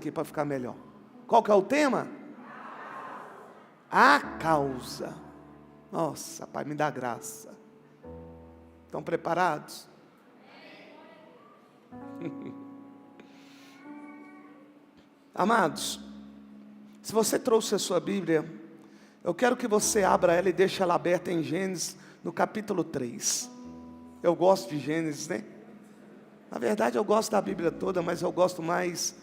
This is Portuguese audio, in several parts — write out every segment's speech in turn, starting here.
aqui para ficar melhor. Qual que é o tema? A causa. Nossa, Pai, me dá graça. Estão preparados? Amados, se você trouxe a sua Bíblia, eu quero que você abra ela e deixe ela aberta em Gênesis, no capítulo 3. Eu gosto de Gênesis, né? Na verdade eu gosto da Bíblia toda, mas eu gosto mais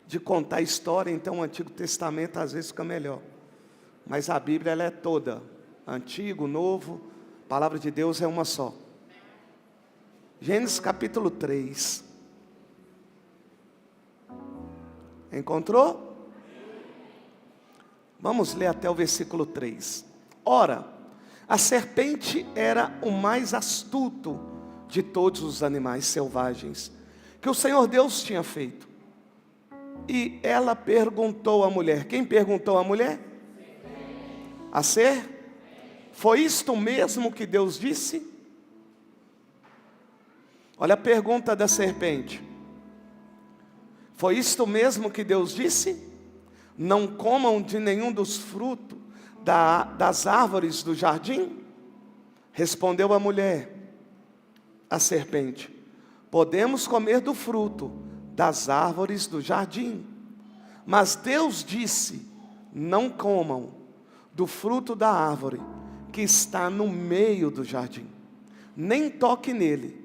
de contar a história, então o Antigo Testamento às vezes fica melhor. Mas a Bíblia ela é toda, Antigo, Novo, a palavra de Deus é uma só. Gênesis capítulo 3. Encontrou? Vamos ler até o versículo 3. Ora, a serpente era o mais astuto de todos os animais selvagens que o Senhor Deus tinha feito. E ela perguntou à mulher. Quem perguntou à mulher? A ser? Foi isto mesmo que Deus disse? Olha a pergunta da serpente. Foi isto mesmo que Deus disse? Não comam de nenhum dos frutos das árvores do jardim? Respondeu a mulher, a serpente: podemos comer do fruto das árvores do jardim. Mas Deus disse: não comam do fruto da árvore que está no meio do jardim, nem toque nele,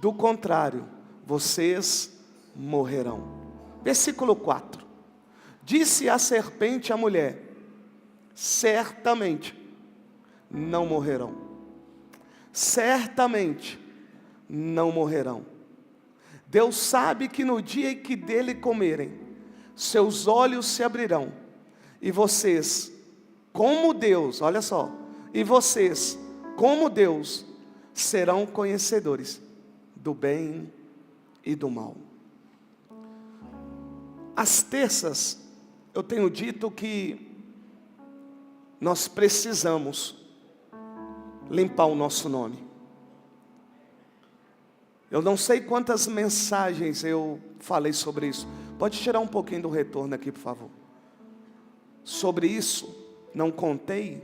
do contrário, vocês morrerão. Versículo 4. Disse a serpente à mulher: certamente não morrerão. Certamente não morrerão. Deus sabe que no dia em que dele comerem, seus olhos se abrirão, e vocês, como Deus, olha só, e vocês, como Deus, serão conhecedores do bem e do mal. Às terças, eu tenho dito que nós precisamos limpar o nosso nome. Eu não sei quantas mensagens eu falei sobre isso. Pode tirar um pouquinho do retorno aqui, por favor. Sobre isso, não contei.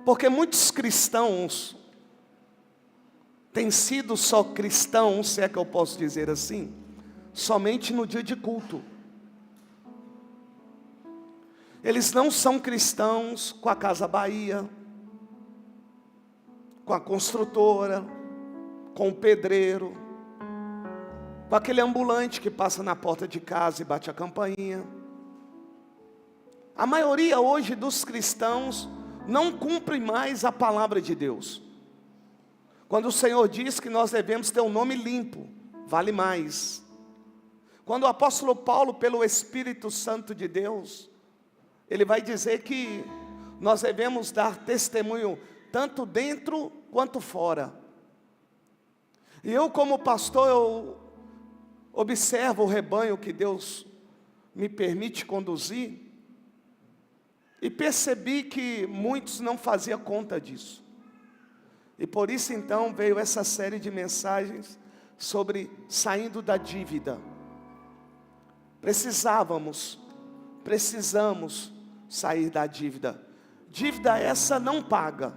Porque muitos cristãos têm sido só cristãos, se é que eu posso dizer assim, somente no dia de culto. Eles não são cristãos com a Casa Bahia, com a construtora, com o pedreiro, com aquele ambulante que passa na porta de casa e bate a campainha. A maioria hoje dos cristãos não cumpre mais a palavra de Deus. Quando o Senhor diz que nós devemos ter um nome limpo, vale mais. Quando o apóstolo Paulo, pelo Espírito Santo de Deus, ele vai dizer que nós devemos dar testemunho tanto dentro quanto fora. E eu, como pastor, eu observo o rebanho que Deus me permite conduzir, e percebi que muitos não faziam conta disso. E por isso então veio essa série de mensagens sobre saindo da dívida. Precisamos sair da dívida. Dívida essa não paga.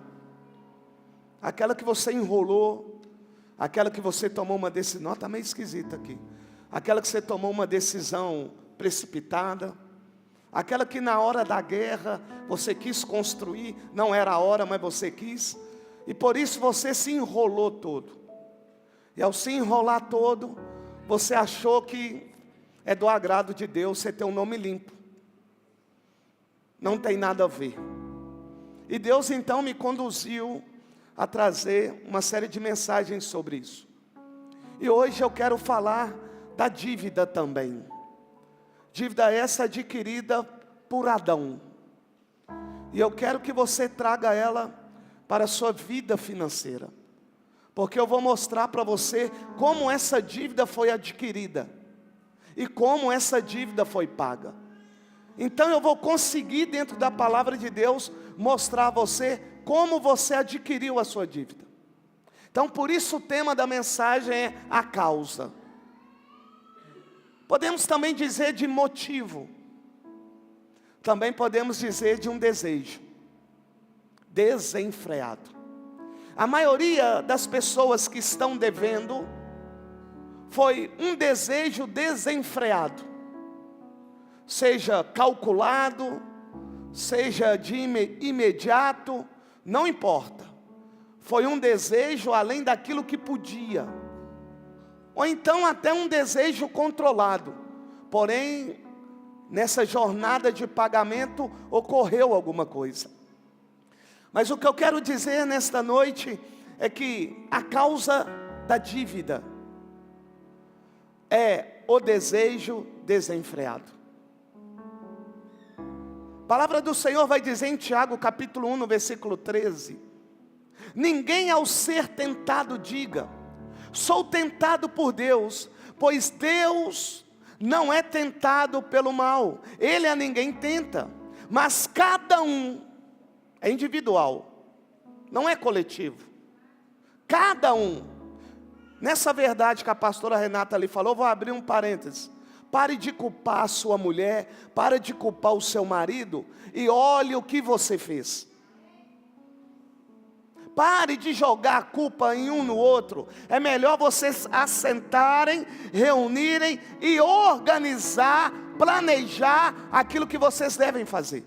Aquela que você enrolou, aquela que você tomou uma decisão, está meio esquisita aqui. Aquela que você tomou uma decisão precipitada, aquela que na hora da guerra você quis construir, não era a hora, mas você quis, e por isso você se enrolou todo. E ao se enrolar todo, você achou que é do agrado de Deus você ter um nome limpo. Não tem nada a ver. E Deus então me conduziu a trazer uma série de mensagens sobre isso. E hoje eu quero falar da dívida também. Dívida essa adquirida por Adão. E eu quero que você traga ela para a sua vida financeira. Porque eu vou mostrar para você como essa dívida foi adquirida. E como essa dívida foi paga. Então eu vou conseguir dentro da palavra de Deus mostrar a você como você adquiriu a sua dívida. Então por isso o tema da mensagem é a causa. Podemos também dizer de motivo. Também podemos dizer de um desejo desenfreado. A maioria das pessoas que estão devendo foi um desejo desenfreado, seja calculado, seja de imediato, não importa. Foi um desejo além daquilo que podia, ou então até um desejo controlado. Porém, nessa jornada de pagamento ocorreu alguma coisa. Mas o que eu quero dizer nesta noite é que a causa da dívida é o desejo desenfreado. A palavra do Senhor vai dizer em Tiago capítulo 1, no versículo 13: ninguém ao ser tentado diga, sou tentado por Deus, pois Deus não é tentado pelo mal, Ele a ninguém tenta, mas cada um é individual, não é coletivo. Cada um, nessa verdade que a pastora Renata ali falou, vou abrir um parênteses. Pare de culpar a sua mulher, pare de culpar o seu marido e olhe o que você fez. Pare de jogar a culpa em um no outro. É melhor vocês assentarem, reunirem e organizar, planejar aquilo que vocês devem fazer.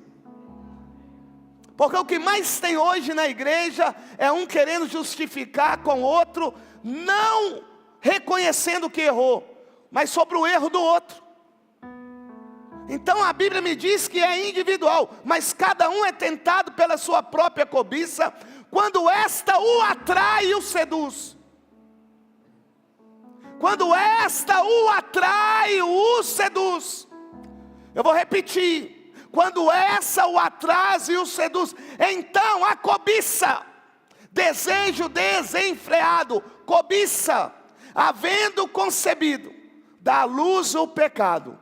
Porque o que mais tem hoje na igreja é um querendo justificar com o outro, não reconhecendo que errou, mas sobre o erro do outro. Então a Bíblia me diz que é individual, mas cada um é tentado pela sua própria cobiça, quando esta o atrai e o seduz. Quando esta o atrai e o seduz. Eu vou repetir. Quando essa o atrai e o seduz, então a cobiça, desejo desenfreado, cobiça, havendo concebido, dá à luz o pecado.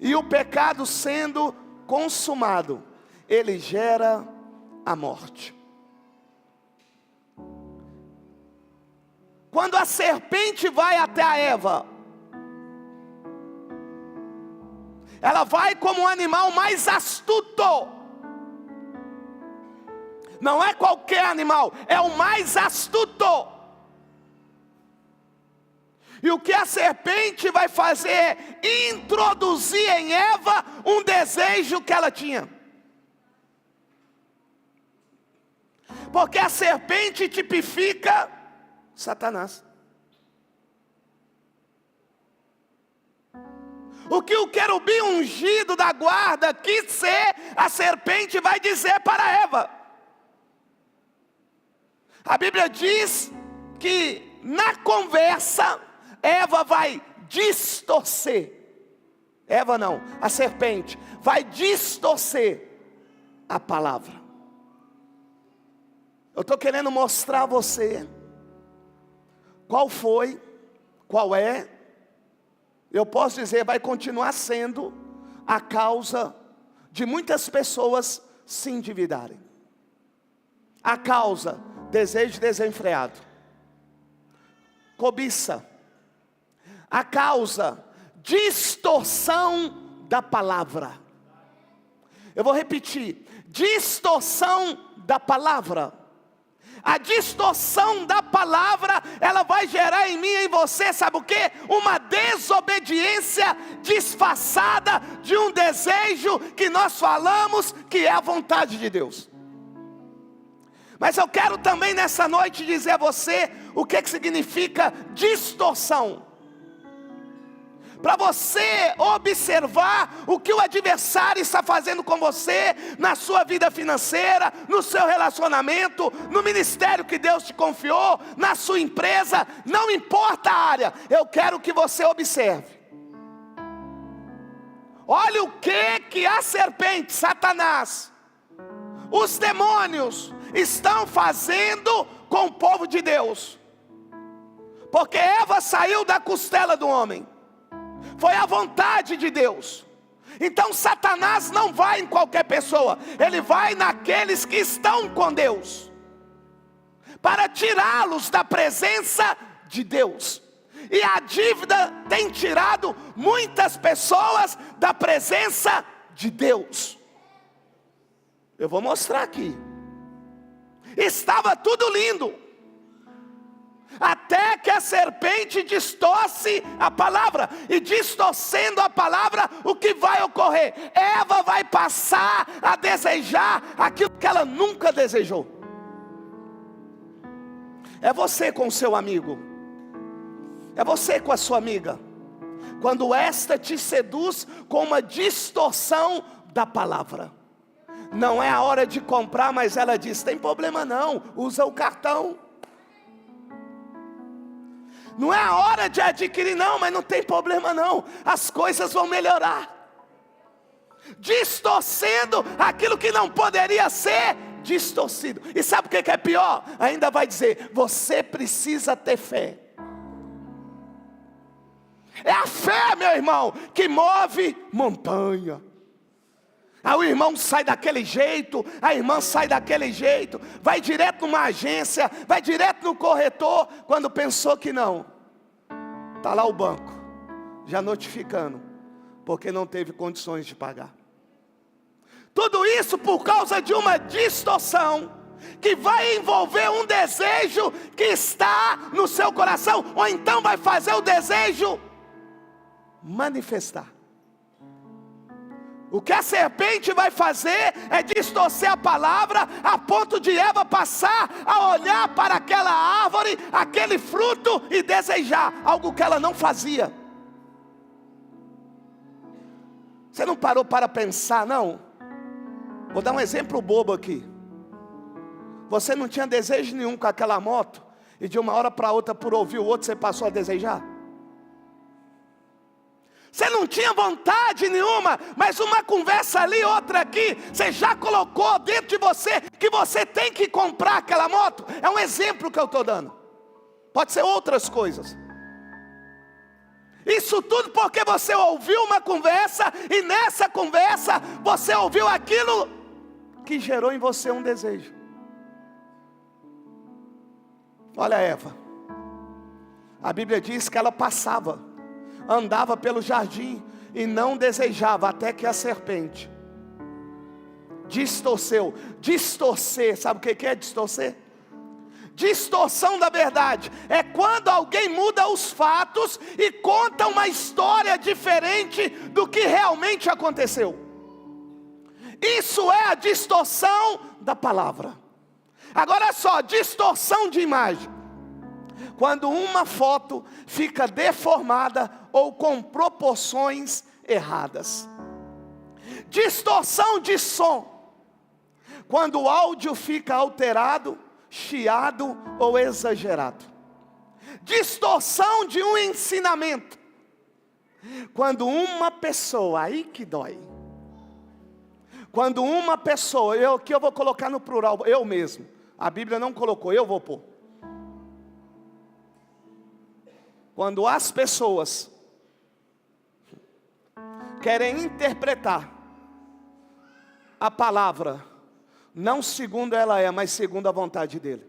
E o pecado sendo consumado, ele gera a morte. Quando a serpente vai até a Eva, ela vai como um animal mais astuto. Não é qualquer animal, é o mais astuto. E o que a serpente vai fazer é introduzir em Eva um desejo que ela tinha. Porque a serpente tipifica Satanás. O que o querubim ungido da guarda quis ser, a serpente vai dizer para Eva. A Bíblia diz que na conversa, Eva vai distorcer. Eva não, a serpente vai distorcer a palavra. Eu estou querendo mostrar a você qual foi, qual é, eu posso dizer, vai continuar sendo a causa de muitas pessoas se endividarem. A causa, desejo desenfreado, cobiça. A causa, distorção da palavra. Eu vou repetir, distorção da palavra. A distorção da palavra, ela vai gerar em mim e em você, sabe o quê? Uma desobediência disfarçada de um desejo que nós falamos que é a vontade de Deus. Mas eu quero também nessa noite dizer a você o que significa distorção. Para você observar o que o adversário está fazendo com você, na sua vida financeira, no seu relacionamento, no ministério que Deus te confiou, na sua empresa, não importa a área, eu quero que você observe. Olha o que a serpente, Satanás, os demônios estão fazendo com o povo de Deus. Porque Eva saiu da costela do homem. Foi a vontade de Deus. Então Satanás não vai em qualquer pessoa, ele vai naqueles que estão com Deus, para tirá-los da presença de Deus. E a dívida tem tirado muitas pessoas da presença de Deus. Eu vou mostrar aqui. Estava tudo lindo, até que a serpente distorce a palavra. E distorcendo a palavra, o que vai ocorrer? Eva vai passar a desejar aquilo que ela nunca desejou. É você com o seu amigo, é você com a sua amiga, quando esta te seduz com uma distorção da palavra. Não é a hora de comprar, mas ela diz: tem problema não, usa o cartão. Não é a hora de adquirir não, mas não tem problema não, as coisas vão melhorar. Distorcendo aquilo que não poderia ser distorcido. E sabe o que é pior? Ainda vai dizer: você precisa ter fé. É a fé, meu irmão, que move montanha. Aí o irmão sai daquele jeito, a irmã sai daquele jeito, vai direto numa agência, vai direto no corretor, quando pensou que não. Está lá o banco, já notificando, porque não teve condições de pagar. Tudo isso por causa de uma distorção, que vai envolver um desejo que está no seu coração, ou então vai fazer o desejo manifestar. O que a serpente vai fazer é distorcer a palavra, a ponto de Eva passar a olhar para aquela árvore, aquele fruto, e desejar algo que ela não fazia. Você não parou para pensar, não? Vou dar um exemplo bobo aqui. Você não tinha desejo nenhum com aquela moto, e de uma hora para outra, por ouvir o outro, você passou a desejar? Você não tinha vontade nenhuma, mas uma conversa ali, outra aqui, você já colocou dentro de você que você tem que comprar aquela moto? É um exemplo que eu estou dando. Pode ser outras coisas. Isso tudo porque você ouviu uma conversa, e nessa conversa você ouviu aquilo que gerou em você um desejo. Olha Eva, a Bíblia diz que ela andava pelo jardim e não desejava, até que a serpente distorceu. Distorcer, sabe o que é distorcer? Distorção da verdade é quando alguém muda os fatos e conta uma história diferente do que realmente aconteceu. Isso é a distorção da palavra. Agora só, distorção de imagem: quando uma foto fica deformada ou com proporções erradas. Distorção de som: quando o áudio fica alterado, chiado ou exagerado. Distorção de um ensinamento: quando uma pessoa, aí que dói. Quando uma pessoa, aqui eu vou colocar no plural, eu mesmo. A Bíblia não colocou, eu vou pôr. Quando as pessoas querem interpretar a palavra, não segundo ela é, mas segundo a vontade dele.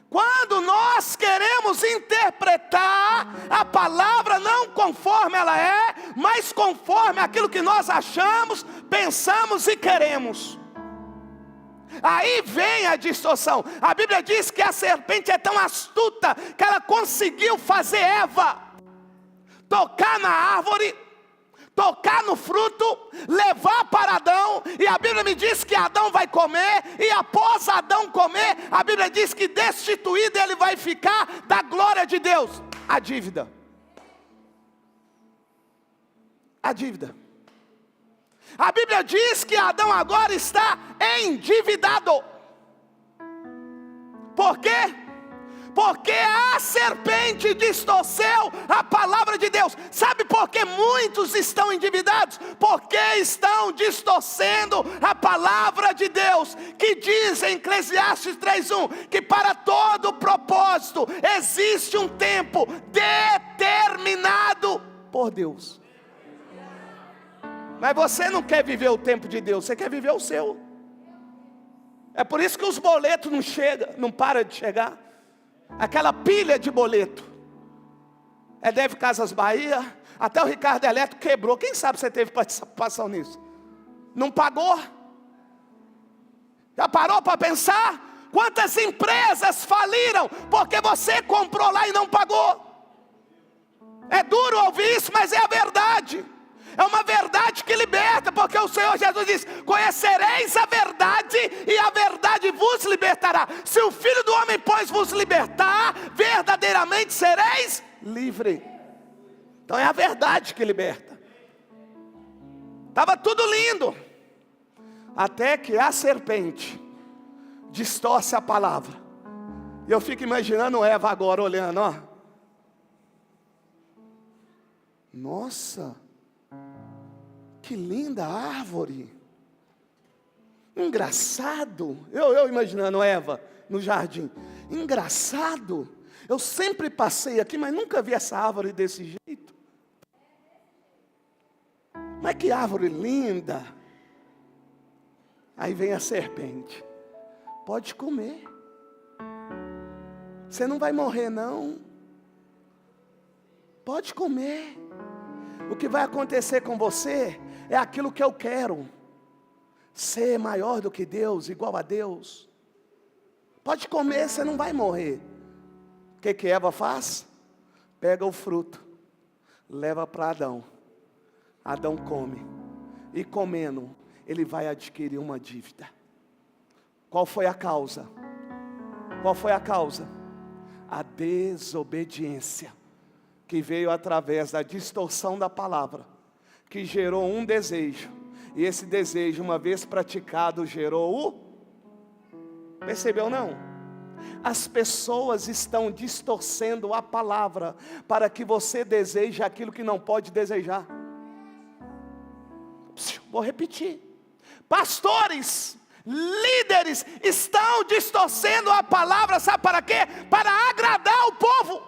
Quando nós queremos interpretar a palavra não conforme ela é, mas conforme aquilo que nós achamos, pensamos e queremos, aí vem a distorção. A Bíblia diz que a serpente é tão astuta que ela conseguiu fazer Eva tocar na árvore, tocar no fruto, levar para Adão, e a Bíblia me diz que Adão vai comer, e após Adão comer, a Bíblia diz que destituído ele vai ficar da glória de Deus. A dívida. A dívida. A Bíblia diz que Adão agora está endividado. Por quê? Porque a serpente distorceu a palavra de Deus. Sabe por que muitos estão endividados? Porque estão distorcendo a palavra de Deus, que diz em Eclesiastes 3:1, que para todo propósito existe um tempo determinado por Deus. Mas você não quer viver o tempo de Deus, você quer viver o seu. É por isso que os boletos não chegam, não param de chegar. aquela pilha de boleto. Deve Casas Bahia, até o Ricardo Eletro quebrou. Quem sabe você teve participação nisso? Não pagou? Já parou para pensar? Quantas empresas faliram porque você comprou lá e não pagou? É duro ouvir isso, mas é a verdade. É uma verdade que liberta, porque o Senhor Jesus diz: conhecereis a verdade e a verdade vos libertará. Se o Filho do Homem, pois, vos libertar, verdadeiramente sereis livre. Então é a verdade que liberta. Estava tudo lindo, até que a serpente distorce a palavra. E eu fico imaginando Eva agora olhando, ó. Nossa, que linda árvore. Engraçado. Eu imaginando Eva no jardim. Engraçado. Eu sempre passei aqui, mas nunca vi essa árvore desse jeito. Mas que árvore linda. Aí vem a serpente. Pode comer. Você não vai morrer não. Pode comer. O que vai acontecer com você é aquilo que eu quero. Ser maior do que Deus, igual a Deus. Pode comer, você não vai morrer. O que Eva faz? Pega o fruto, leva para Adão. Adão come. E comendo, ele vai adquirir uma dívida. Qual foi a causa? Qual foi a causa? A desobediência, que veio através da distorção da palavra, que gerou um desejo. E esse desejo, uma vez praticado, gerou o... Percebeu não? As pessoas estão distorcendo a palavra para que você deseje aquilo que não pode desejar. Vou repetir. Pastores, líderes estão distorcendo a palavra, sabe para quê? Para agradar o povo.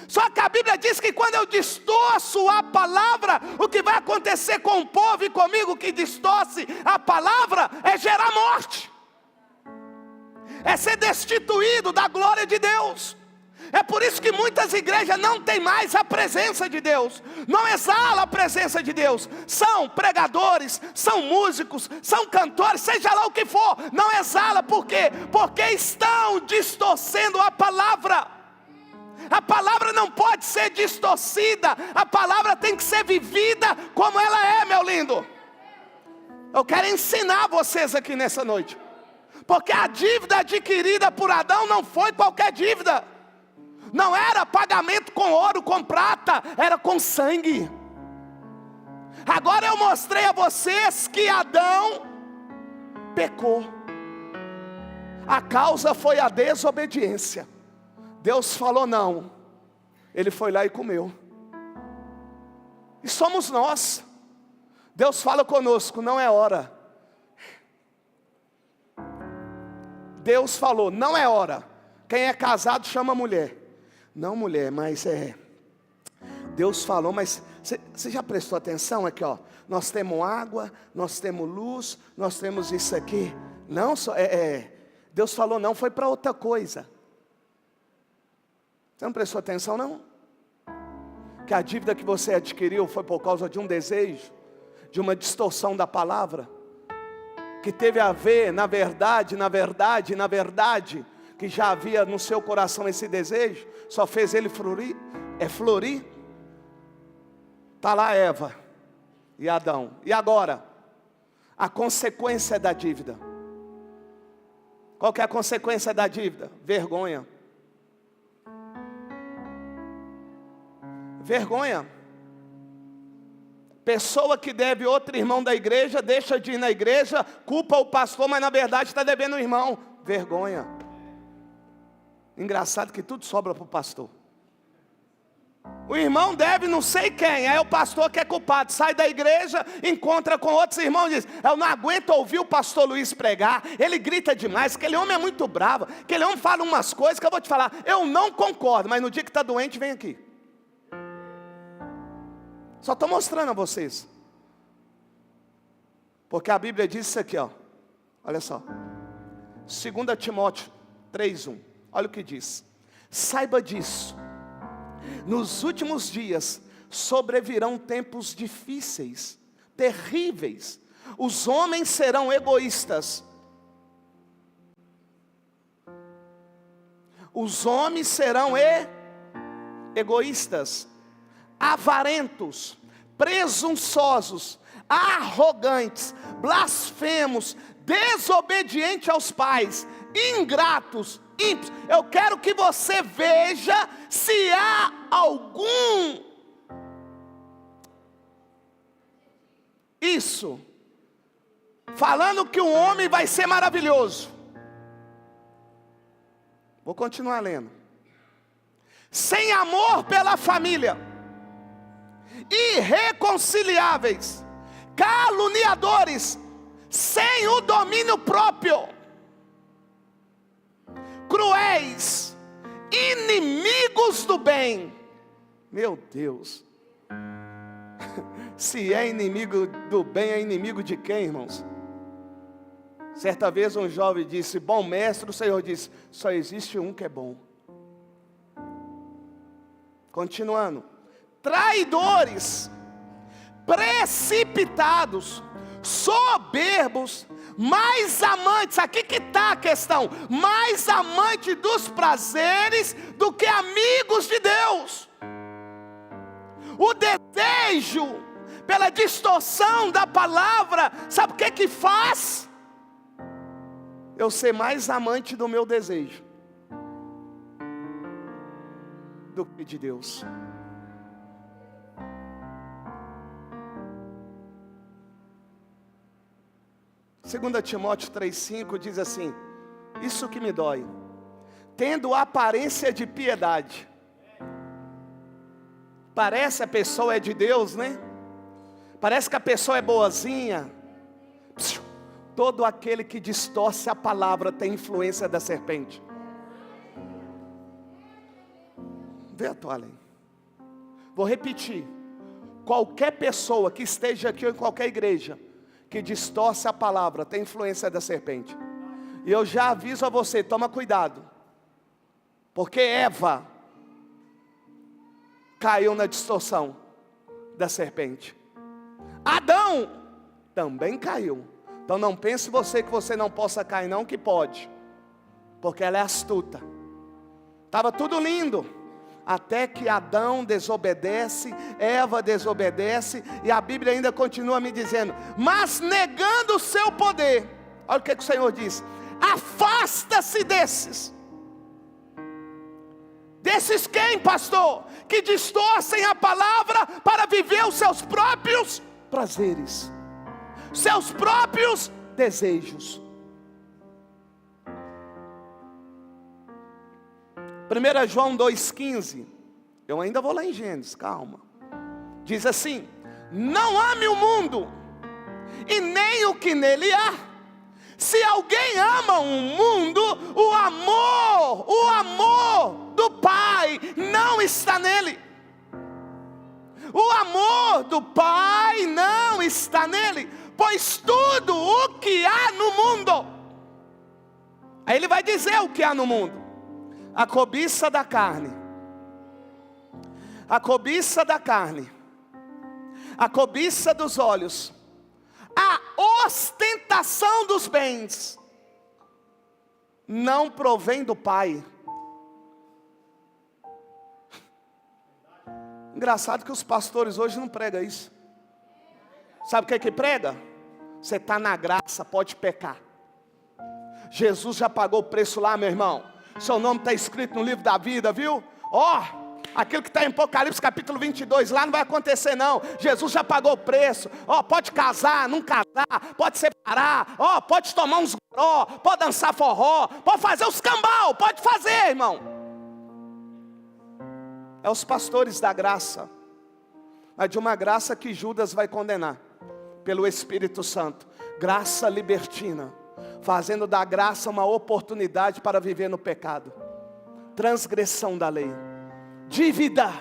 Só que a Bíblia diz que quando eu distorço a palavra, o que vai acontecer com o povo e comigo que distorce a palavra é gerar morte. É ser destituído da glória de Deus. É por isso que muitas igrejas não têm mais a presença de Deus, não exalam a presença de Deus. São pregadores, são músicos, são cantores, seja lá o que for, não exala. Por quê? Porque estão distorcendo a palavra. A palavra não pode ser distorcida, a palavra tem que ser vivida como ela é, meu lindo. Eu quero ensinar vocês aqui nessa noite, porque a dívida adquirida por Adão não foi qualquer dívida. Não era pagamento com ouro, com prata, era com sangue. Agora eu mostrei a vocês que Adão pecou. A causa foi a desobediência. Deus falou não, ele foi lá e comeu. E somos nós. Deus fala conosco, não é hora. Deus falou, não é hora. Quem é casado chama a mulher. Não, mulher, mas Deus falou, mas você já prestou atenção aqui, ó? Nós temos água, nós temos luz, nós temos isso aqui. Não, Deus falou não, foi para outra coisa. Você não prestou atenção não? Que a dívida que você adquiriu foi por causa de um desejo, de uma distorção da palavra, que teve a ver, na verdade, que já havia no seu coração esse desejo, só fez ele florir. Está lá Eva e Adão. E agora? A consequência da dívida. Qual que é a consequência da dívida? Vergonha. Vergonha. Pessoa que deve outro irmão da igreja, deixa de ir na igreja, culpa o pastor, mas na verdade está devendo o irmão. Vergonha. Engraçado que tudo sobra para o pastor. O irmão deve não sei quem, aí o pastor que é culpado, sai da igreja, encontra com outros irmãos e diz, eu não aguento ouvir o pastor Luiz pregar, ele grita demais, aquele homem é muito bravo, aquele homem fala umas coisas que eu vou te falar, eu não concordo, mas no dia que está doente vem aqui. Só estou mostrando a vocês. Porque a Bíblia diz isso aqui, ó. Olha só. 2 Timóteo 3:1. Olha o que diz: saiba disso, nos últimos dias sobrevirão tempos difíceis, terríveis. Os homens serão egoístas. Os homens serão egoístas, avarentos, presunçosos, arrogantes, blasfemos, desobedientes aos pais, ingratos, ímpios. Eu quero que você veja se há algum isso, falando que um homem vai ser maravilhoso. Vou continuar lendo. Sem amor pela família, irreconciliáveis, caluniadores, sem o domínio próprio, cruéis, inimigos do bem. Meu Deus. Se é inimigo do bem, é inimigo de quem, irmãos? Certa vez um jovem disse: bom mestre, o Senhor disse: só existe um que é bom. Continuando: traidores, precipitados, soberbos, mais amantes, aqui que está a questão, mais amantes dos prazeres do que amigos de Deus. O desejo pela distorção da palavra, sabe o que faz? Eu ser mais amante do meu desejo do que de Deus. Segunda Timóteo 3,5 diz assim: isso que me dói, tendo aparência de piedade. Parece a pessoa é de Deus, né? Parece que a pessoa é boazinha. Todo aquele que distorce a palavra tem influência da serpente. Vê a toalha aí. Vou repetir: qualquer pessoa que esteja aqui ou em qualquer igreja que distorce a palavra tem influência da serpente. E eu já aviso a você, toma cuidado, porque Eva caiu na distorção da serpente. Adão também caiu. Então não pense você que você não possa cair, não, que pode, porque ela é astuta. Estava tudo lindo, até que Adão desobedece, Eva desobedece, e a Bíblia ainda continua me dizendo: mas negando o seu poder, olha o que o Senhor diz: afasta-se desses. Desses quem, pastor? Que distorcem a palavra para viver os seus próprios prazeres, seus próprios desejos. 1 João 2,15, eu ainda vou lá em Gênesis, calma. Diz assim: não ame o mundo, e nem o que nele há. Se alguém ama o mundo, o amor do Pai não está nele. O amor do Pai não está nele, pois tudo o que há no mundo, aí ele vai dizer o que há no mundo: a cobiça da carne, a cobiça da carne, a cobiça dos olhos, a ostentação dos bens, não provém do Pai. Engraçado que os pastores hoje não pregam isso. Sabe o que prega? Você está na graça, pode pecar. Jesus já pagou o preço lá, meu irmão. Seu nome está escrito no livro da vida, viu? Aquilo que está em Apocalipse capítulo 22, lá não vai acontecer não. Jesus já pagou o preço. Pode casar, não casar, pode separar, pode tomar uns goró, pode dançar forró, pode fazer os cambal, pode fazer, irmão. É os pastores da graça, mas de uma graça que Judas vai condenar, pelo Espírito Santo. Graça libertina, fazendo da graça uma oportunidade para viver no pecado. Transgressão da lei, dívida,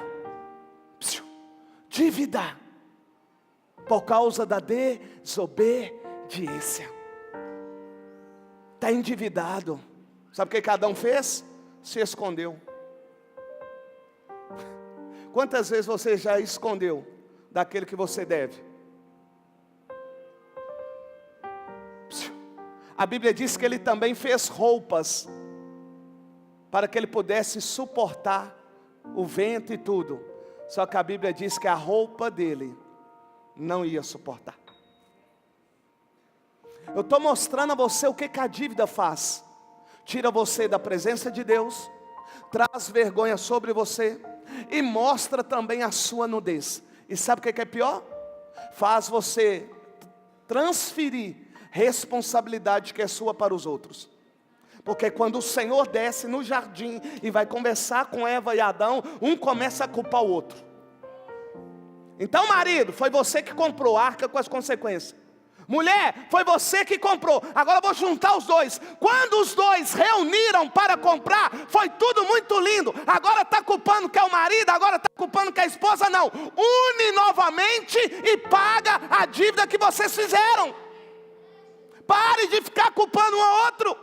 por causa da desobediência. Está endividado. Sabe o que Adão fez? se escondeu. Quantas vezes você já escondeu daquele que você deve? A Bíblia diz que ele também fez roupas para que ele pudesse suportar o vento e tudo. Só que a Bíblia diz que a roupa dele não ia suportar. Eu estou mostrando a você o que a dívida faz. Tira você da presença de Deus, traz vergonha sobre você e mostra também a sua nudez. E sabe o que é pior? Faz você transferir responsabilidade que é sua para os outros. Porque quando o Senhor desce no jardim e vai conversar com Eva e Adão, um começa a culpar o outro. Então, marido, foi você que comprou, arca com as consequências. Mulher, foi você que comprou, agora eu vou juntar os dois. Quando os dois reuniram para comprar, foi tudo muito lindo. Agora está culpando que é o marido, agora está culpando que é a esposa. Não, une novamente e paga a dívida que vocês fizeram. Pare de ficar culpando um ao outro.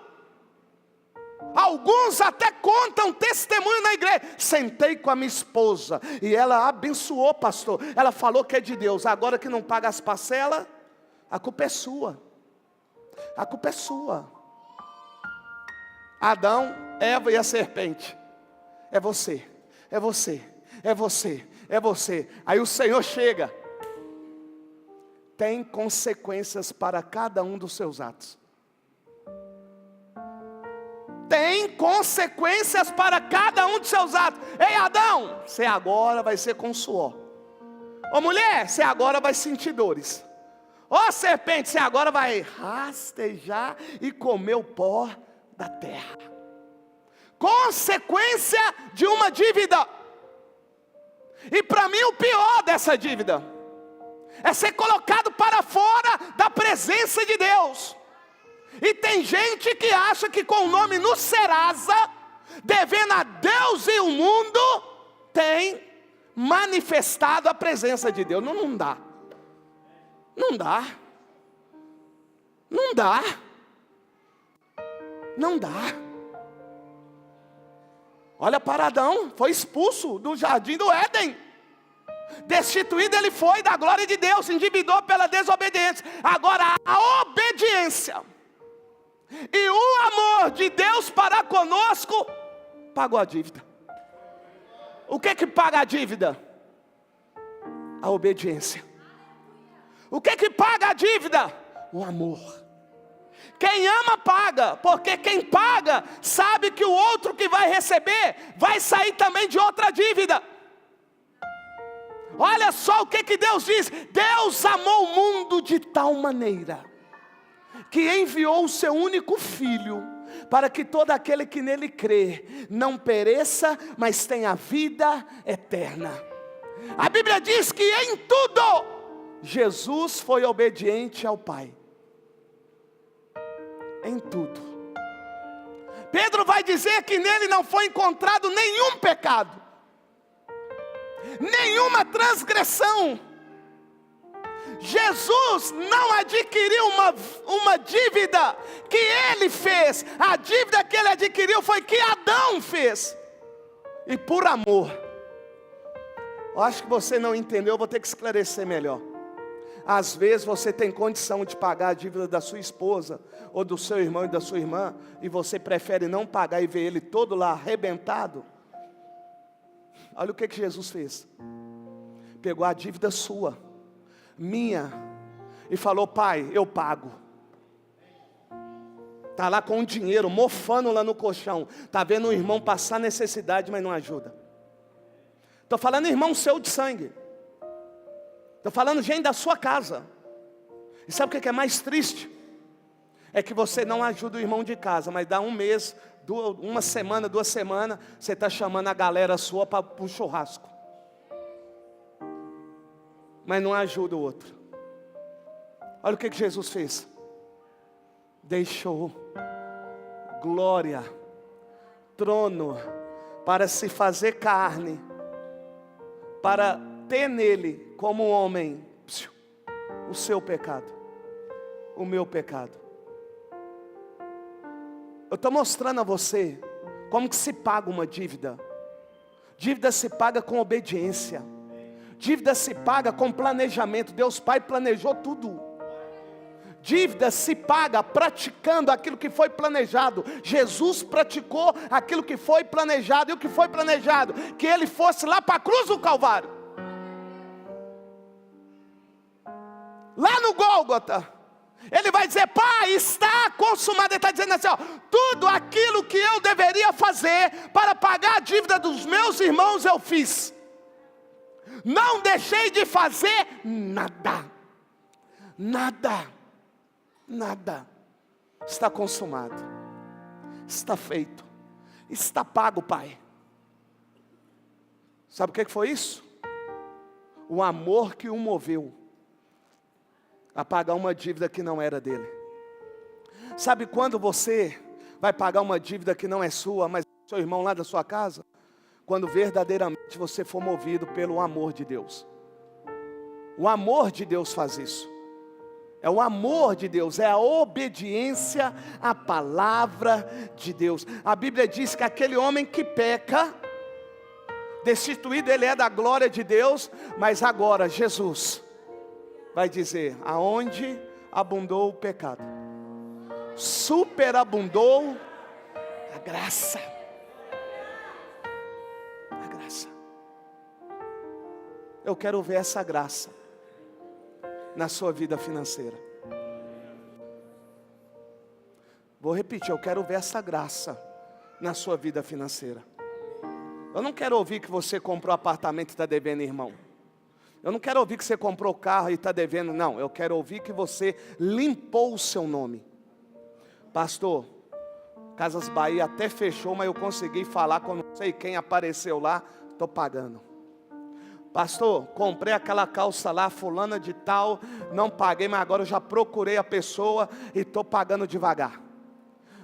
Alguns até contam testemunho na igreja. Sentei com a minha esposa e ela abençoou, pastor. Ela falou que é de Deus. Agora que não paga as parcelas, a culpa é sua. A culpa é sua. Adão, Eva e a serpente. É você, é você, é você, é você. Aí o Senhor chega. Tem consequências para cada um dos seus atos. Tem consequências para cada um dos seus atos. Ei, Adão, você agora vai ser com suor. Ô mulher, você agora vai sentir dores. Ô serpente, você agora vai rastejar e comer o pó da terra. Consequência de uma dívida. E para mim o pior dessa dívida é ser colocado para fora da presença de Deus. E tem gente que acha que com o nome no Serasa, devendo a Deus e o mundo, tem manifestado a presença de Deus. Não, não dá. Não dá. Não dá. Não dá. Olha para Adão, foi expulso do jardim do Éden. Destituído ele foi da glória de Deus, se endividou pela desobediência. Agora a obediência e o amor de Deus para conosco pagou a dívida. O que paga a dívida? A obediência. O que paga a dívida? O amor. Quem ama paga, porque quem paga sabe que o outro que vai receber vai sair também de outra dívida. Olha só o que Deus diz. Deus amou o mundo de tal maneira que enviou o seu único filho, para que todo aquele que nele crê não pereça, mas tenha vida eterna. A Bíblia diz que em tudo Jesus foi obediente ao Pai. Em tudo. Pedro vai dizer que nele não foi encontrado nenhum pecado, nenhuma transgressão. Jesus não adquiriu uma dívida que ele fez. A dívida que ele adquiriu foi que Adão fez. E por amor. Eu acho que você não entendeu, eu vou ter que esclarecer melhor. Às vezes você tem condição de pagar a dívida da sua esposa, ou do seu irmão e da sua irmã, e você prefere não pagar e ver ele todo lá arrebentado. Olha o que Jesus fez. Pegou a dívida sua, minha, e falou: Pai, eu pago. Está lá com o dinheiro, mofando lá no colchão. Está vendo o irmão passar necessidade, mas não ajuda. Estou falando irmão seu de sangue. Estou falando gente da sua casa. E sabe o que é mais triste? É que você não ajuda o irmão de casa, mas dá um mês, uma semana, 2 semanas, você está chamando a galera sua para um churrasco. Mas não ajuda o outro. Olha o que Jesus fez. Deixou glória, trono, para se fazer carne, para ter nele como homem o seu pecado, o meu pecado. Eu estou mostrando a você Como que se paga uma dívida? Dívida se paga com obediência. Dívida se paga com planejamento. Deus Pai planejou tudo. Dívida se paga praticando aquilo que foi planejado. Jesus praticou aquilo que foi planejado. E o que foi planejado? Que Ele fosse lá para a cruz do Calvário. Lá no Gólgota. Ele vai dizer: Pai, está consumado. Ele está dizendo assim, ó, tudo aquilo que eu deveria fazer para pagar a dívida dos meus irmãos eu fiz. Não deixei de fazer nada. Nada. Nada. Está consumado. Está feito. Está pago, Pai. Sabe o que foi isso? O amor que o moveu a pagar uma dívida que não era dele. Sabe quando você vai pagar uma dívida que não é sua, mas é seu irmão lá da sua casa? Quando verdadeiramente você for movido pelo amor de Deus. O amor de Deus faz isso. É o amor de Deus, é a obediência à palavra de Deus. A Bíblia diz que aquele homem que peca, destituído ele é da glória de Deus, mas agora Jesus vai dizer: aonde abundou o pecado, superabundou a graça. A graça. Eu quero ver essa graça na sua vida financeira. Vou repetir, eu quero ver essa graça na sua vida financeira. Eu não quero ouvir que você comprou apartamento e está devendo, irmão. Eu não quero ouvir que você comprou carro e está devendo, não. Eu quero ouvir que você limpou o seu nome. Pastor, Casas Bahia até fechou, mas eu consegui falar com não sei quem apareceu lá, estou pagando. Pastor, comprei aquela calça lá, fulana de tal, não paguei, mas agora eu já procurei a pessoa e estou pagando devagar.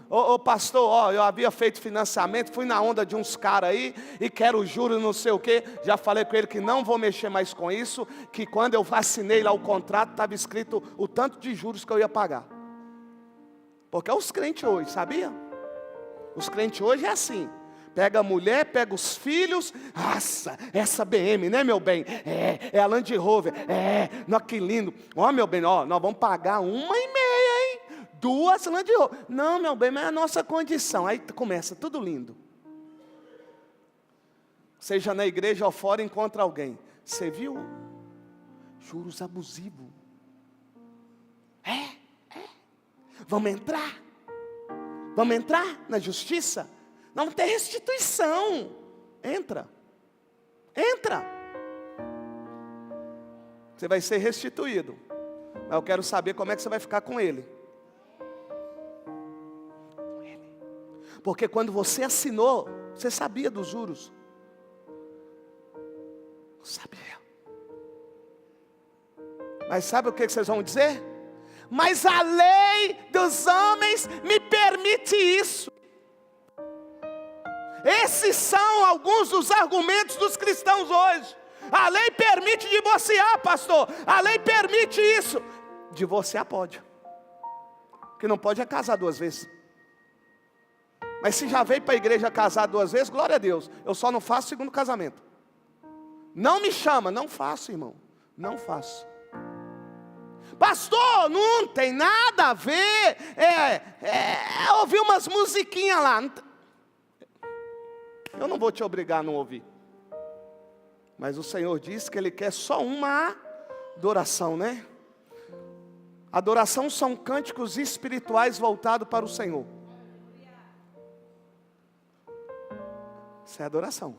Ô pastor, eu havia feito financiamento, fui na onda de uns caras aí, e quero juros não sei o que, já falei com ele que não vou mexer mais com isso, que quando eu assinei lá o contrato, estava escrito o tanto de juros que eu ia pagar. Porque é os crentes hoje, sabia? Os crentes hoje é assim. Pega a mulher, pega os filhos. Nossa, essa BM, né, meu bem? É a Land Rover. Não, que lindo. Ó, meu bem, ó, nós vamos pagar 1,5, hein? 2 Land Rover. Não, meu bem, mas é a nossa condição. Aí começa, tudo lindo. Seja na igreja ou fora, encontra alguém. Você viu? Juros abusivos. Vamos entrar? Vamos entrar na justiça? Não tem restituição. Entra. Você vai ser restituído. Mas eu quero saber como é que você vai ficar com ele. Porque quando você assinou, você sabia dos juros. Sabia. Mas sabe o que vocês vão dizer? Mas a lei dos homens me permite isso. Esses são alguns dos argumentos dos cristãos hoje. A lei permite divorciar, pastor. A lei permite isso. Divorciar pode. O que não pode é casar 2 vezes. Mas se já veio para a igreja casar 2 vezes, glória a Deus. Eu só não faço segundo casamento. Não me chama, não faço, irmão. Não faço. Pastor, não tem nada a ver. Ouvir umas musiquinhas lá. Eu não vou te obrigar a não ouvir. Mas o Senhor disse que Ele quer só uma adoração, né? Adoração são cânticos espirituais voltados para o Senhor. Isso é adoração.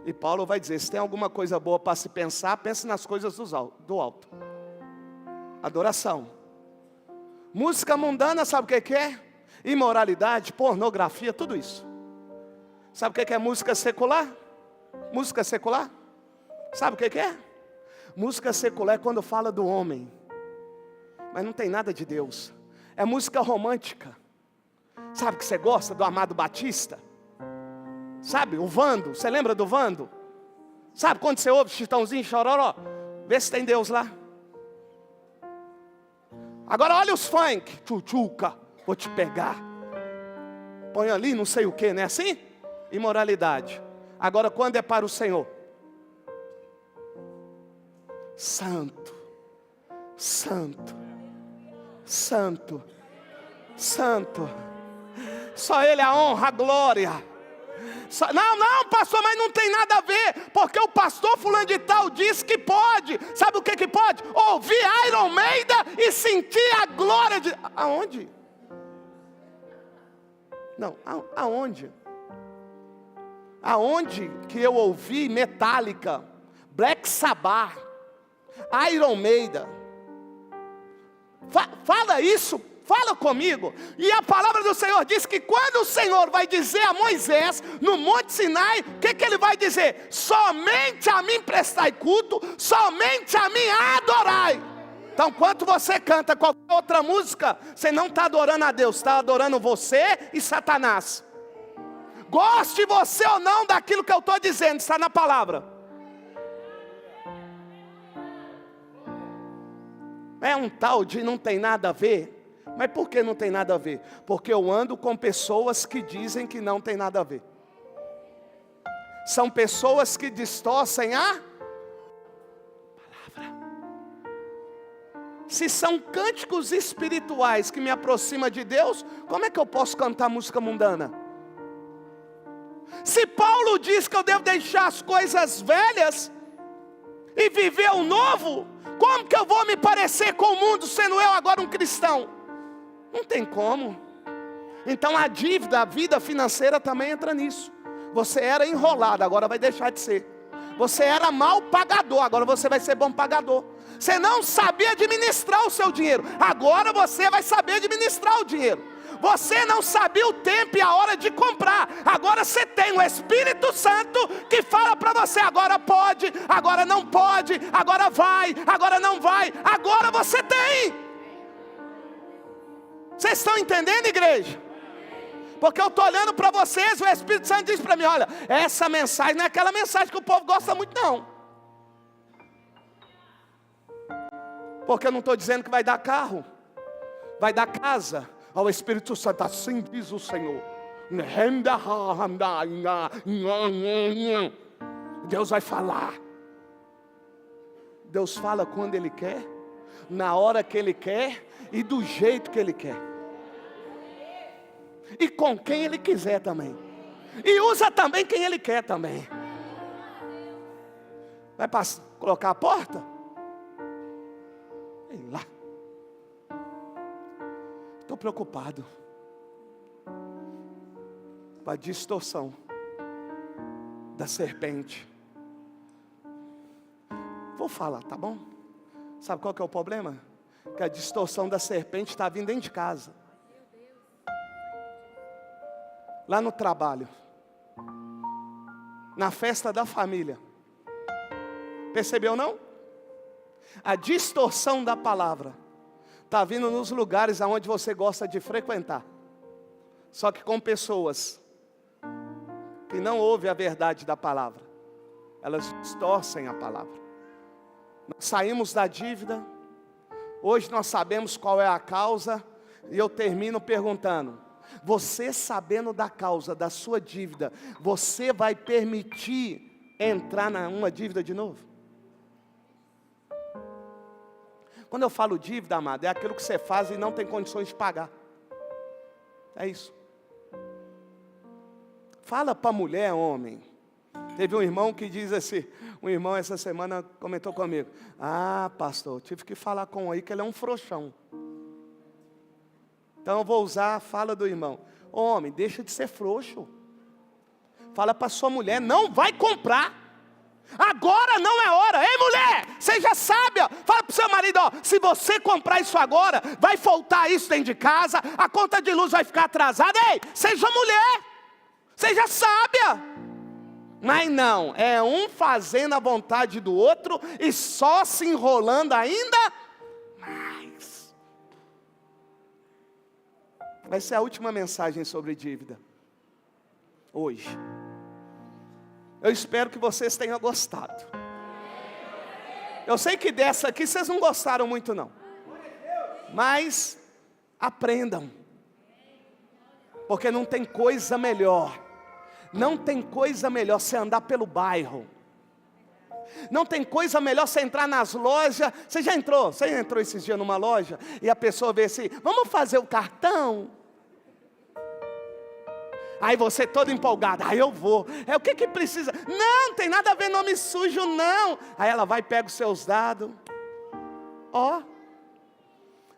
E Paulo vai dizer, se tem alguma coisa boa para se pensar, pense nas coisas do alto. Adoração. Música mundana, sabe o que é? Imoralidade, pornografia, tudo isso. Sabe o que é música secular? Música secular? Sabe o que é? Música secular é quando fala do homem, mas não tem nada de Deus. É música romântica. Sabe que você gosta do Amado Batista? Sabe, o Vando, você lembra do Vando? Sabe quando você ouve Chitãozinho, Chororó? Vê se tem Deus lá. Agora olha os funk. Tchutchuca, vou te pegar. põe ali não sei o que, não é assim? Imoralidade. Agora quando é para o Senhor? Santo, santo, santo, santo. Só Ele a honra, a glória. Não, pastor, mas não tem nada a ver, porque o pastor fulano de tal disse que pode. Sabe o que pode? Ouvir Iron Maiden e sentir a glória de... Aonde? Não, aonde? Aonde que eu ouvi Metallica, Black Sabbath, Iron Maiden? Fala isso. Fala comigo. E a palavra do Senhor diz que quando o Senhor vai dizer a Moisés, no Monte Sinai, o que Ele vai dizer? Somente a mim prestai culto, somente a mim adorai. Então, quando você canta qualquer outra música, você não está adorando a Deus, está adorando você e Satanás. Goste você ou não daquilo que eu estou dizendo, está na palavra. É um tal de não tem nada a ver. Mas por que não tem nada a ver? Porque eu ando com pessoas que dizem que não tem nada a ver. São pessoas que distorcem a palavra. Se são cânticos espirituais que me aproximam de Deus, como é que eu posso cantar música mundana? Se Paulo diz que eu devo deixar as coisas velhas e viver o novo, como que eu vou me parecer com o mundo sendo eu agora um cristão? Não tem como. Então a dívida, a vida financeira também entra nisso. Você era enrolado, agora vai deixar de ser. Você era mal pagador, agora você vai ser bom pagador. Você não sabia administrar o seu dinheiro, agora você vai saber administrar o dinheiro. Você não sabia o tempo e a hora de comprar, agora você tem o Espírito Santo que fala para você: agora pode, agora não pode, agora vai, agora não vai. Agora você tem. Vocês estão entendendo, igreja? Porque eu estou olhando para vocês, o Espírito Santo diz para mim: olha, essa mensagem não é aquela mensagem que o povo gosta muito não. Porque eu não estou dizendo que vai dar carro, vai dar casa. Ao Espírito Santo, assim diz o Senhor. Deus vai falar. Deus fala quando Ele quer, na hora que Ele quer e do jeito que Ele quer. E com quem Ele quiser também. E usa também quem Ele quer também. Vai colocar a porta? Sei lá. Estou preocupado com a distorção da serpente. Vou falar, tá bom? Sabe qual que é o problema? Que a distorção da serpente está vindo dentro de casa. Lá no trabalho. Na festa da família. Percebeu não? A distorção da palavra está vindo nos lugares aonde você gosta de frequentar. Só que com pessoas que não ouvem a verdade da palavra. Elas distorcem a palavra. Nós saímos da dívida. Hoje nós sabemos qual é a causa. E eu termino perguntando: você sabendo da causa da sua dívida, você vai permitir entrar numa dívida de novo? Quando eu falo dívida, amado, é aquilo que você faz e não tem condições de pagar. É isso. Fala para a mulher, homem. Teve um irmão que diz assim, um irmão essa semana comentou comigo: ah, pastor, tive que falar com um aí que ele é um frouxão. Então eu vou usar a fala do irmão: homem, deixa de ser frouxo. Fala para sua mulher: não vai comprar. Agora não é hora. Ei, mulher, seja sábia. Fala para o seu marido: ó, se você comprar isso agora, vai faltar isso dentro de casa, a conta de luz vai ficar atrasada. Ei, seja mulher, seja sábia. Mas não, é um fazendo a vontade do outro e só se enrolando ainda mais. Vai ser a última mensagem sobre dívida hoje. Eu espero que vocês tenham gostado. Eu sei que dessa aqui vocês não gostaram muito não. Mas aprendam. Porque não tem coisa melhor. Não tem coisa melhor você andar pelo bairro. Não tem coisa melhor você entrar nas lojas. Você já entrou? Você entrou esses dias numa loja e a pessoa vê assim: vamos fazer o cartão? Aí você todo empolgado: aí eu vou. É o que precisa? Não tem nada a ver nome sujo não. Aí ela vai e pega os seus dados. Ó,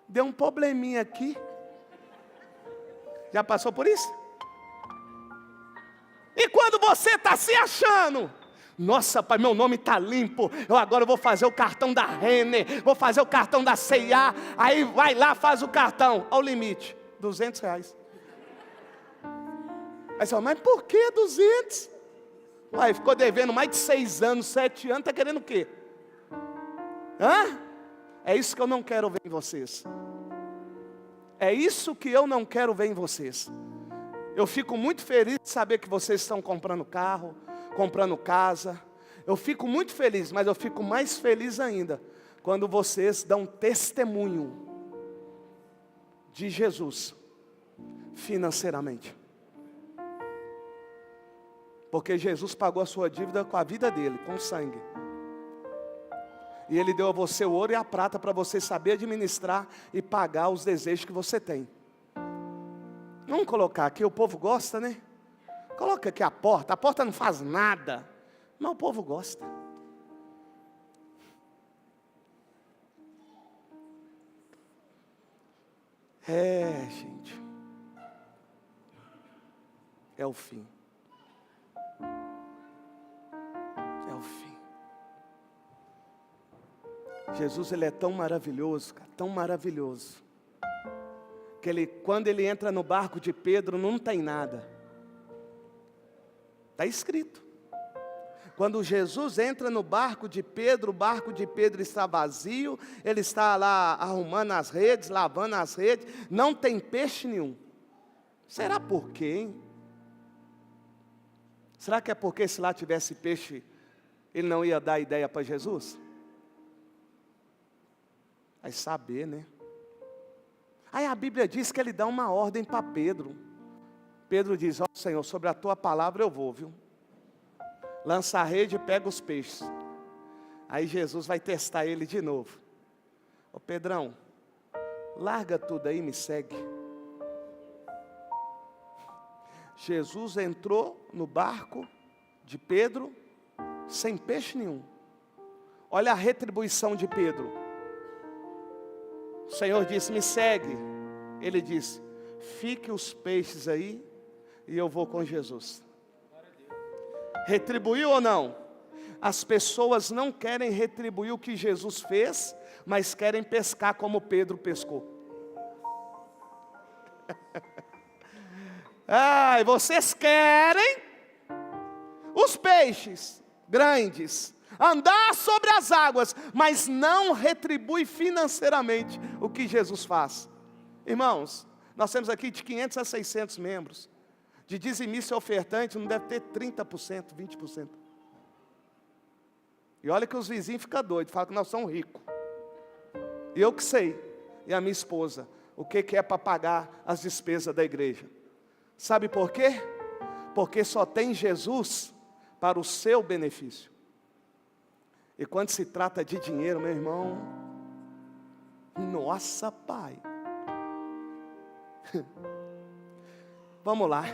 deu um probleminha aqui. Já passou por isso? E quando você está se achando: nossa, pai, meu nome está limpo, eu agora vou fazer o cartão da Renner, vou fazer o cartão da C&A. Aí vai lá, faz o cartão. Olha o limite, R$200. Aí você fala: mas por que 200? Uai, ficou devendo mais de 6 anos, 7 anos, está querendo o quê? Hã? É isso que eu não quero ver em vocês. É isso que eu não quero ver em vocês. Eu fico muito feliz de saber que vocês estão comprando carro, comprando casa. Eu fico muito feliz, mas eu fico mais feliz ainda quando vocês dão testemunho de Jesus financeiramente. Porque Jesus pagou a sua dívida com a vida dele, com sangue. E Ele deu a você o ouro e a prata para você saber administrar e pagar os desejos que você tem. Vamos colocar aqui, o povo gosta, né? Coloca aqui a porta não faz nada, mas o povo gosta. É, gente, é o fim. É o fim. Jesus, Ele é tão maravilhoso, cara, tão maravilhoso, que quando Ele entra no barco de Pedro, não tem nada. Está escrito. Quando Jesus entra no barco de Pedro, o barco de Pedro está vazio, ele está lá arrumando as redes, lavando as redes, não tem peixe nenhum. Será por quê, hein? Será que é porque se lá tivesse peixe, ele não ia dar ideia para Jesus? Vai saber, né? Aí a Bíblia diz que ele dá uma ordem para Pedro. Pedro diz: ó Senhor, sobre a tua palavra eu vou, viu? Lança a rede e pega os peixes. Aí Jesus vai testar ele de novo. Ô Pedrão, larga tudo aí e me segue. Jesus entrou no barco de Pedro sem peixe nenhum. Olha a retribuição de Pedro. O Senhor disse: me segue. Ele disse: fique os peixes aí e eu vou com Jesus. Retribuiu ou não? As pessoas não querem retribuir o que Jesus fez, mas querem pescar como Pedro pescou. Ai, vocês querem os peixes grandes, andar sobre as águas, mas não retribui financeiramente o que Jesus faz. Irmãos, nós temos aqui de 500 a 600 membros. De dizimista e ofertante não deve ter 30%, 20%. E olha que os vizinhos ficam doidos, falam que nós somos ricos. E eu que sei, e a minha esposa, o que é para pagar as despesas da igreja. Sabe por quê? Porque só tem Jesus para o seu benefício. E quando se trata de dinheiro, meu irmão, nossa, pai. Vamos lá.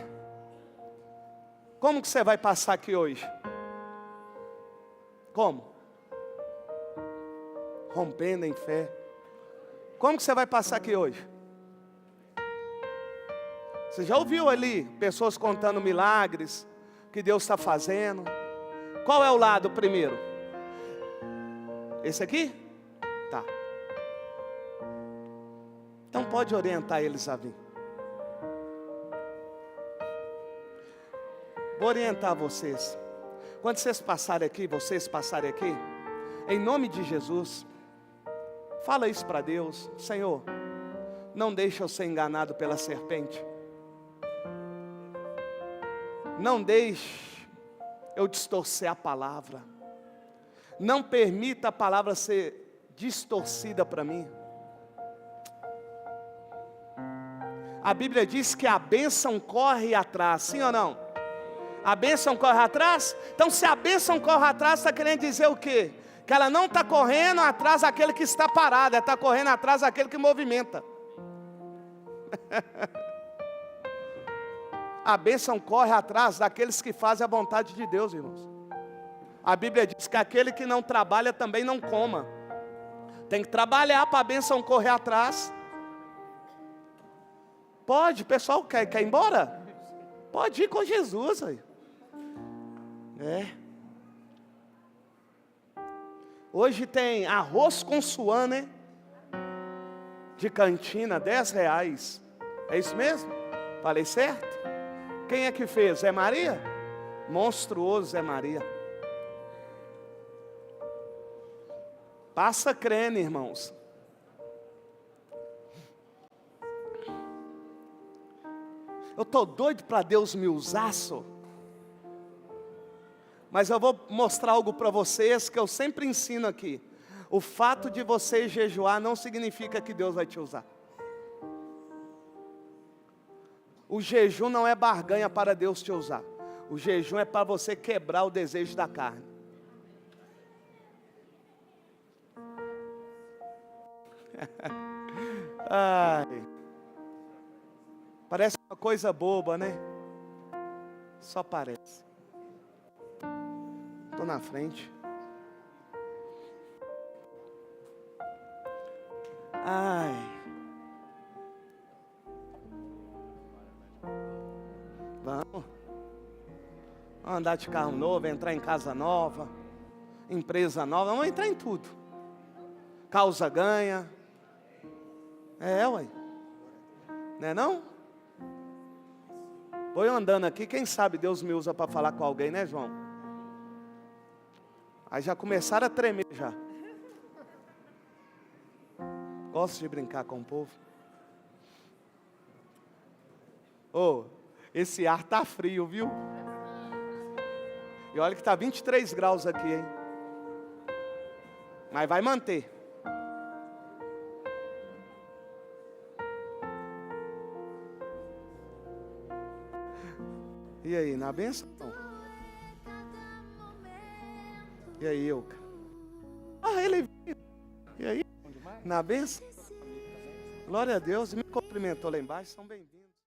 Como que você vai passar aqui hoje? Como? Rompendo em fé. Como que você vai passar aqui hoje? Você já ouviu ali pessoas contando milagres que Deus está fazendo? Qual é o lado primeiro? Esse aqui? Tá. Então pode orientar eles a vir. Vou orientar vocês. Quando vocês passarem aqui, em nome de Jesus, fala isso para Deus: Senhor, não deixe eu ser enganado pela serpente. Não deixe eu distorcer a palavra. Não permita a palavra ser distorcida para mim. A Bíblia diz que a bênção corre atrás, sim ou não? A bênção corre atrás? Então se a bênção corre atrás, está querendo dizer o quê? Que ela não está correndo atrás daquele que está parado, ela está correndo atrás daquele que movimenta. A bênção corre atrás daqueles que fazem a vontade de Deus, irmãos. A Bíblia diz que aquele que não trabalha também não coma. Tem que trabalhar para a bênção correr atrás. Pode, pessoal, quer ir embora? Pode ir com Jesus aí. Hoje tem arroz com suã, né? De cantina, R$10. É isso mesmo? Falei certo? Quem é que fez? Zé Maria? Monstruoso Zé Maria. Passa creme, irmãos. Eu estou doido para Deus me usar, só. Mas eu vou mostrar algo para vocês que eu sempre ensino aqui. O fato de você jejuar não significa que Deus vai te usar. O jejum não é barganha para Deus te usar. O jejum é para você quebrar o desejo da carne. Ai. Parece uma coisa boba, né? Só parece. Estou na frente. Ai. Vamos andar de carro novo, entrar em casa nova, empresa nova, vamos entrar em tudo. Causa ganha. Ué. Não é não? Vou eu andando aqui, quem sabe Deus me usa para falar com alguém, né, João? Aí já começaram a tremer já. Gosto de brincar com o povo. Esse ar tá frio, viu? E olha que tá 23 graus aqui, hein? Mas vai manter. E aí, na benção? E aí, Euca? Ele veio. E aí? Na benção? Glória a Deus. Me cumprimentou lá embaixo. São bem-vindos.